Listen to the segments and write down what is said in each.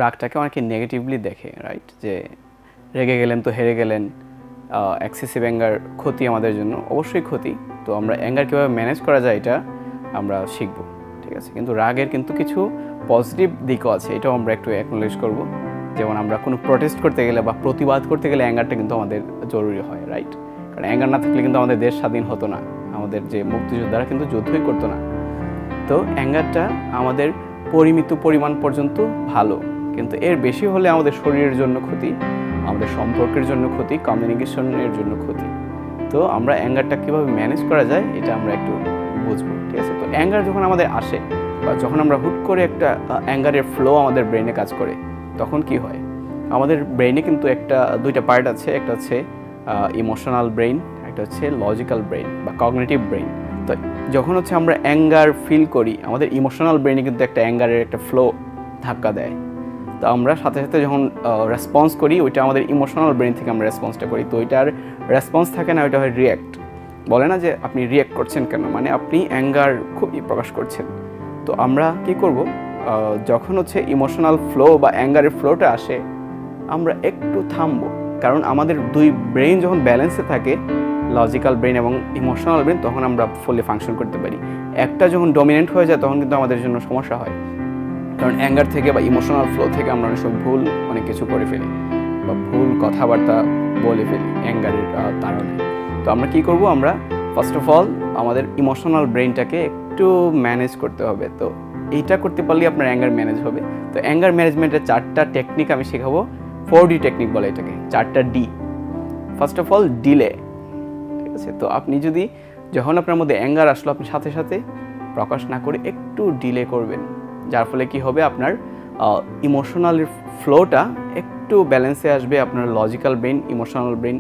রাগটাকে অনেকে নেগেটিভলি দেখে, রাইট? যে রেগে গেলেন তো হেরে গেলেন, এক্সেসিভ অ্যাঙ্গার ক্ষতি আমাদের জন্য, অবশ্যই ক্ষতি। তো আমরা অ্যাঙ্গার কীভাবে ম্যানেজ করা যায় এটা আমরা শিখব, ঠিক আছে? কিন্তু রাগের কিন্তু কিছু পজিটিভ দিকও আছে, এটাও আমরা একটু অ্যাকনোলেজ করব। যেমন আমরা কোনো প্রোটেস্ট করতে গেলে বা প্রতিবাদ করতে গেলে অ্যাঙ্গারটা কিন্তু আমাদের জরুরি হয়, রাইট? কারণ অ্যাঙ্গার না থাকলে কিন্তু আমাদের দেশ স্বাধীন হতো না, আমাদের যে মুক্তিযোদ্ধারা কিন্তু যুদ্ধই করতো না। তো অ্যাঙ্গারটা আমাদের পরিমিত পরিমাণ পর্যন্ত ভালো, কিন্তু এর বেশি হলে আমাদের শরীরের জন্য ক্ষতি, আমাদের সম্পর্কের জন্য ক্ষতি, কমিউনিকেশনের জন্য ক্ষতি। তো আমরা অ্যাঙ্গারটা কীভাবে ম্যানেজ করা যায় এটা আমরা একটু বুঝবো, ঠিক আছে? তো অ্যাঙ্গার যখন আমাদের আসে বা যখন আমরা হুট করে একটা অ্যাঙ্গারের ফ্লো আমাদের ব্রেনে কাজ করে, তখন কি হয়? আমাদের ব্রেনে কিন্তু দুইটা পার্ট আছে, একটা হচ্ছে ইমোশনাল ব্রেইন, একটা হচ্ছে লজিক্যাল ব্রেইন বা কগনিটিভ ব্রেইন। তো যখন হচ্ছে আমরা অ্যাঙ্গার ফিল করি, আমাদের ইমোশনাল ব্রেইনে কিন্তু একটা অ্যাঙ্গারের একটা ফ্লো ধাক্কা দেয়। তো আমরা সাথে সাথে যখন রেসপন্স করি, ওইটা আমাদের ইমোশনাল ব্রেইন থেকে আমরা রেসপন্সটা করি। তো ওইটার রেসপন্স থাকে না, ওইটা হয় রিয়্যাক্ট। বলে না যে আপনি রিয়্যাক্ট করছেন কেন, মানে আপনি অ্যাঙ্গার খুবই প্রকাশ করছেন। তো আমরা কি করব, যখন হচ্ছে ইমোশনাল ফ্লো বা অ্যাঙ্গারের ফ্লোটা আসে, আমরা একটু থামবো। কারণ আমাদের দুই ব্রেইন যখন ব্যালেন্সে থাকে, লজিক্যাল ব্রেইন এবং ইমোশনাল ব্রেইন, তখন আমরা ফুলি ফাংশন করতে পারি। একটা যখন ডমিনেন্ট হয়ে যায় তখন কিন্তু আমাদের জন্য সমস্যা হয়। কারণ অ্যাঙ্গার থেকে বা ইমোশনাল ফ্লো থেকে আমরা অনেক কিছু করে ফেলি বা ভুল কথাবার্তা বলে ফেলি অ্যাঙ্গারের কারণে। তো আমরা কি করব, আমরা ফার্স্ট অফ অল আমাদের ইমোশনাল ব্রেইনটাকে একটু ম্যানেজ করতে হবে। তো এইটা করতে পারলে আপনার অ্যাঙ্গার ম্যানেজ হবে। তো অ্যাঙ্গার ম্যানেজমেন্টের 4টা টেকনিক আমি শেখাবো। 4D টেকনিক বলে এটাকে, 4টা D. First of all delay, ঠিক আছে? তো আপনি যখন আপনার মধ্যে অ্যাঙ্গার আসলো, আপনি সাথে সাথে প্রকাশ না করে একটু ডিলে করবেন, যার ফলে কি হবে, আপনার ইমোশনাল ফ্লোটা একটু ব্যালেন্সে আসবে, আপনার লজিক্যাল ব্রেন ইমোশনাল ব্রেন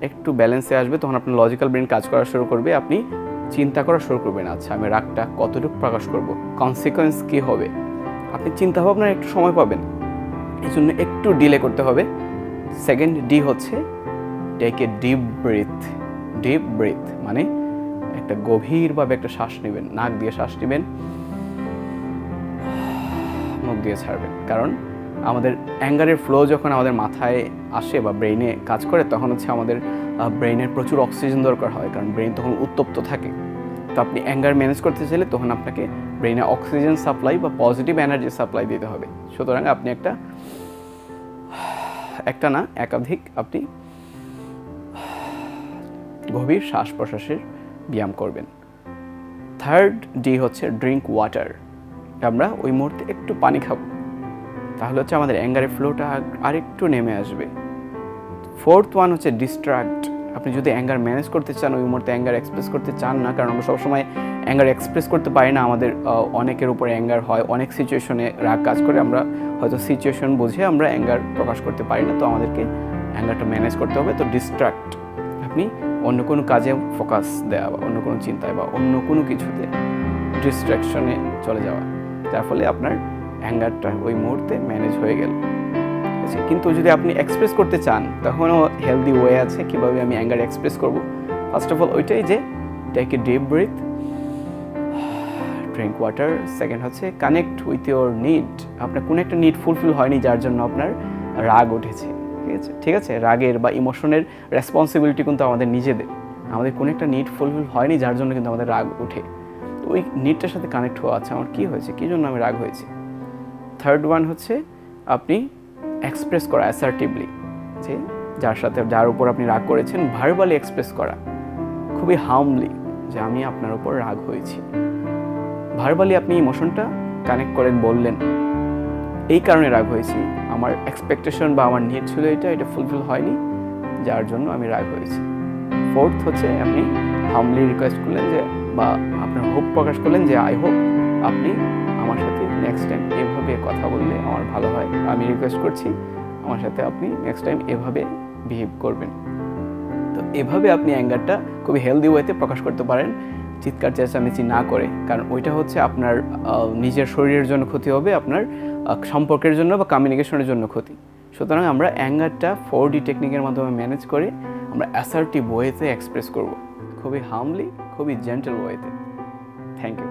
একটু ব্যালেন্সে আসবে। তখন আপনার লজিক্যাল ব্রেন কাজ করা শুরু করবে, আপনি চিন্তা করা শুরু করবেন, আচ্ছা আমি রাগটা কতটুকু প্রকাশ করব, কনসিকোয়েন্স কী হবে, আপনি চিন্তা ভাবনার একটু সময় পাবেন। এই জন্য একটু ডিলে করতে হবে। সেকেন্ড ডি হচ্ছে take a deep breath. Deep breath মানে একটা গভীরভাবে একটা শ্বাস নেবেন, নাক দিয়ে শ্বাস নেবেন, মুখ দিয়ে ছাড়বেন। কারণ আমাদের অ্যাঙ্গারের ফ্লো যখন আমাদের মাথায় আসে বা ব্রেইনে কাজ করে, তখন হচ্ছে আমাদের ব্রেইনের প্রচুর অক্সিজেন দরকার হয়, কারণ ব্রেইন তখন উত্তপ্ত থাকে। তো আপনি অ্যাঙ্গার ম্যানেজ করতে চাইলে তখন আপনাকে ব্রেইনে অক্সিজেন সাপ্লাই বা পজিটিভ এনার্জি সাপ্লাই দিতে হবে। সুতরাং আপনি একটা না একাধিক আপনি গভীর শ্বাস প্রশ্বাসের ব্যায়াম করবেন। থার্ড ডি হচ্ছে ড্রিঙ্ক ওয়াটার। আমরা ওই মুহূর্তে একটু পানি খাবো, তাহলে হচ্ছে আমাদের অ্যাঙ্গারের ফ্লোটা আরেকটু নেমে আসবে। ফোর্থ ওয়ান হচ্ছে ডিস্ট্রাক্ট। আপনি যদি অ্যাঙ্গার ম্যানেজ করতে চান, ওই মুহূর্তে অ্যাঙ্গার এক্সপ্রেস করতে চান না, কারণ আমরা সবসময় অ্যাঙ্গার এক্সপ্রেস করতে পারি না, আমাদের অনেকের উপরে অ্যাঙ্গার হয়, অনেক সিচুয়েশনে রাগ কাজ করে, আমরা হয়তো সিচুয়েশন বুঝে আমরা অ্যাঙ্গার প্রকাশ করতে পারি না। তো আমাদেরকে অ্যাঙ্গারটা ম্যানেজ করতে হবে। তো ডিস্ট্রাক্ট, আপনি অন্য কোনো কাজে ফোকাস দেওয়া বা অন্য কোনো চিন্তায় বা অন্য কোনো কিছুতে ডিস্ট্র্যাকশনে চলে যাওয়া, যার ফলে আপনার অ্যাঙ্গারটা ওই মুহূর্তে ম্যানেজ হয়ে গেল। কিন্তু যদি আপনি এক্সপ্রেস করতে চান, তখনও হেলদি ওয়ে আছে কীভাবে আমি অ্যাঙ্গার এক্সপ্রেস করব। ফার্স্ট অফ অল ওইটাই যে take a deep breath, drink water. Second হচ্ছে কানেক্ট উইথ ইউর নিড। আপনার কোনো একটা নিড ফুলফিল হয়নি, যার জন্য আপনার রাগ উঠেছে, ঠিক আছে? রাগের বা ইমোশনের রেসপন্সিবিলিটি কিন্তু আমাদের নিজেদের। আমাদের কোনো একটা নিড ফুলফিল হয়নি, যার জন্য কিন্তু আমাদের রাগ ওঠে। তো ওই নিডটার সাথে কানেক্ট হওয়া, আছে আমার কী হয়েছে, কী জন্য আমি রাগ হয়েছি। থার্ড ওয়ান হচ্ছে আপনি এক্সপ্রেস করা অ্যাসার্টিভলি, যে যার উপর আপনি রাগ করেছেন, ভার্বালি এক্সপ্রেস করা খুবই হার্মলি, যে আমি আপনার উপর রাগ হয়েছি। ভার্বালি আপনি ইমোশনটা কানেক্ট করেন, বললেন এই কারণে রাগ হয়েছি, আমার এক্সপেকটেশন বা আমার নিড ছিল এটা ফুলফিল হয়নি, যার জন্য আমি রাগ হয়েছি। ফোর্থ হচ্ছে আপনি হার্মলি রিকোয়েস্ট করলেন যে, বা আপনার হোপ প্রকাশ করলেন যে আই হোপ আপনি আমার সাথে নেক্সট টাইম এভাবে কথা বললে আমার ভালো হয়, আমি রিকোয়েস্ট করছি আমার সাথে আপনি নেক্সট টাইম এভাবে বিহেভ করবেন। তো এভাবে আপনি অ্যাঙ্গারটা খুবই হেলদি ওয়েতে প্রকাশ করতে পারেন, চিৎকার চেঁচামেচি না করে, কারণ ওইটা হচ্ছে আপনার নিজের শরীরের জন্য ক্ষতি হবে, আপনার সম্পর্কের জন্য বা কমিউনিকেশনের জন্য ক্ষতি। সুতরাং আমরা অ্যাঙ্গারটা 4D টেকনিকের মাধ্যমে ম্যানেজ করে আমরা অ্যাসার্টিভ ওয়েতে এক্সপ্রেস করব, খুবই হার্মলি, খুবই জেন্টল ওয়েতে। Thank you.